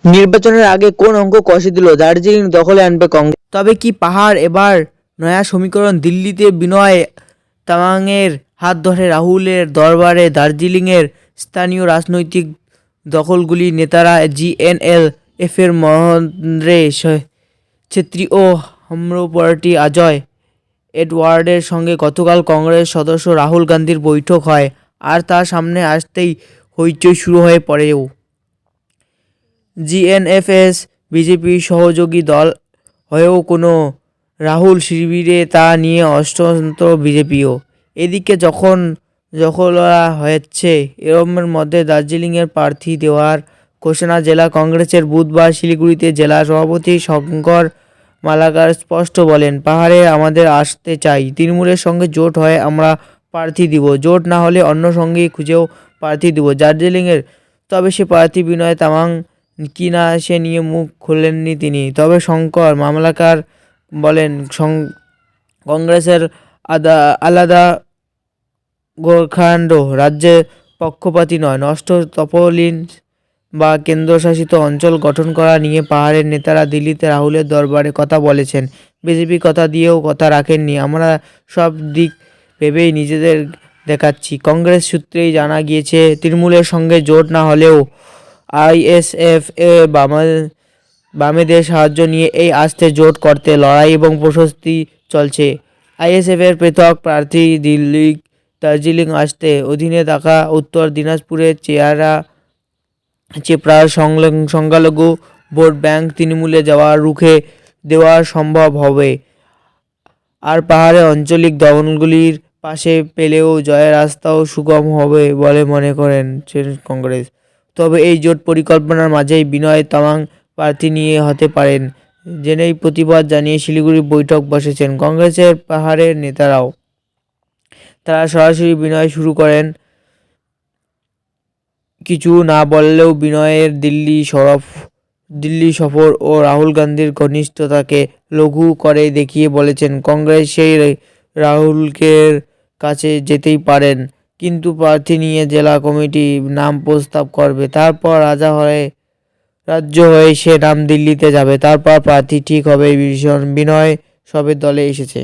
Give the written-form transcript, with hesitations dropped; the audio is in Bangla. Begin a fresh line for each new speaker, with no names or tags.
নির্বাচনের আগে কোন অঙ্ক কষে দিল, দার্জিলিং দখলে আনবে কংগ্রেস। তবে কি পাহাড় এবার নয়া সমীকরণ? দিল্লিতে বিনয় তামাংয়ের হাত ধরে রাহুলের দরবারে দার্জিলিংয়ের স্থানীয় রাজনৈতিক দখলগুলি নেতারা জিএনএলএফ এর মহেন্দ্রে ছেত্রী ও হামরো পার্টি অজয় এডওয়ার্ডের সঙ্গে গতকাল কংগ্রেস সদস্য রাহুল গান্ধীর বৈঠক হয়, আর তার সামনে আসতেই হইচই শুরু হয়ে পড়েও। জিএনএফএস বিজেপি সহযোগী দল হয়েও কোনো রাহুল শিবিরে তা নিয়ে অস্বস্ত বিজেপিও। এদিকে যখন দখলরা হচ্ছে, এরমের মধ্যে দার্জিলিংয়ের প্রার্থী দেওয়ার ঘোষণা জেলা কংগ্রেসের। বুধবার শিলিগুড়িতে জেলা সভাপতি শঙ্কর মালাকার স্পষ্ট বলেন, পাহাড়ে আমাদের আসতে চাই, তৃণমূলের সঙ্গে জোট হয়ে আমরা প্রার্থী দিব, জোট না হলে অন্য সঙ্গী খুঁজেও প্রার্থী দিব দার্জিলিংয়ের। তবে সে প্রার্থী বিনয় তামাং কি না সে নিয়ে মুখ খুললেননি তিনি। তবে শঙ্কর মামলাকার বলেন, কংগ্রেসের আলাদা গোর্খাল্যান্ড রাজ্যে পক্ষপাতী নয়, নষ্ট তপোলিন বা কেন্দ্রশাসিত অঞ্চল গঠন করা নিয়ে পাহাড়ের নেতারা দিল্লিতে রাহুলের দরবারে কথা বলেছেন। বিজেপি কথা দিয়েও কথা রাখেননি, আমরা সব দিক ভেবেই নিজেদের দেখাচ্ছি। কংগ্রেস সূত্রেই জানা গিয়েছে, তৃণমূলের সঙ্গে জোট না হলেও আইএসএফ এ বামেদের সাহায্য নিয়ে এই আসতে জোট করতে লড়াই এবং প্রশস্তি চলছে। আইএসএফ এর পৃথক প্রার্থী দিল্লি দার্জিলিং আসতে অধীনে থাকা উত্তর দিনাজপুরের চেপড়ার সংখ্যালঘু ভোট ব্যাংক তৃণমূলে যাওয়া রুখে দেওয়া সম্ভব হবে, আর পাহাড়ে আঞ্চলিক দলগুলির পাশে পেলেও জয়ের রাস্তাও সুগম হবে বলে মনে করেন কংগ্রেস। তবে এই জোট পরিকল্পনার মাঝেই বিনয় তামাং প্রার্থী নিয়ে হতে পারেন জেনেই প্রতিবাদ জানিয়ে শিলিগুড়ি বৈঠক বসেছেন কংগ্রেসের পাহাড়ের নেতারাও। তারা সরাসরি বিনয় শুরু করেন, কিছু না বললেও বিনয়ের দিল্লি সফর ও রাহুল গান্ধীর ঘনিষ্ঠতাকে লঘু করে দেখিয়ে বলেছেন, কংগ্রেস সেই রাহুলকে কাছে যেতেই পারেন, কিন্তু প্রার্থী নিয়ে জেলা কমিটি নাম প্রস্তাব করবে, তারপর রাজ্য হয়ে সে নাম দিল্লিতে যাবে, তারপর প্রার্থী ঠিক হবে। বিনয় সবের দলে এসেছে।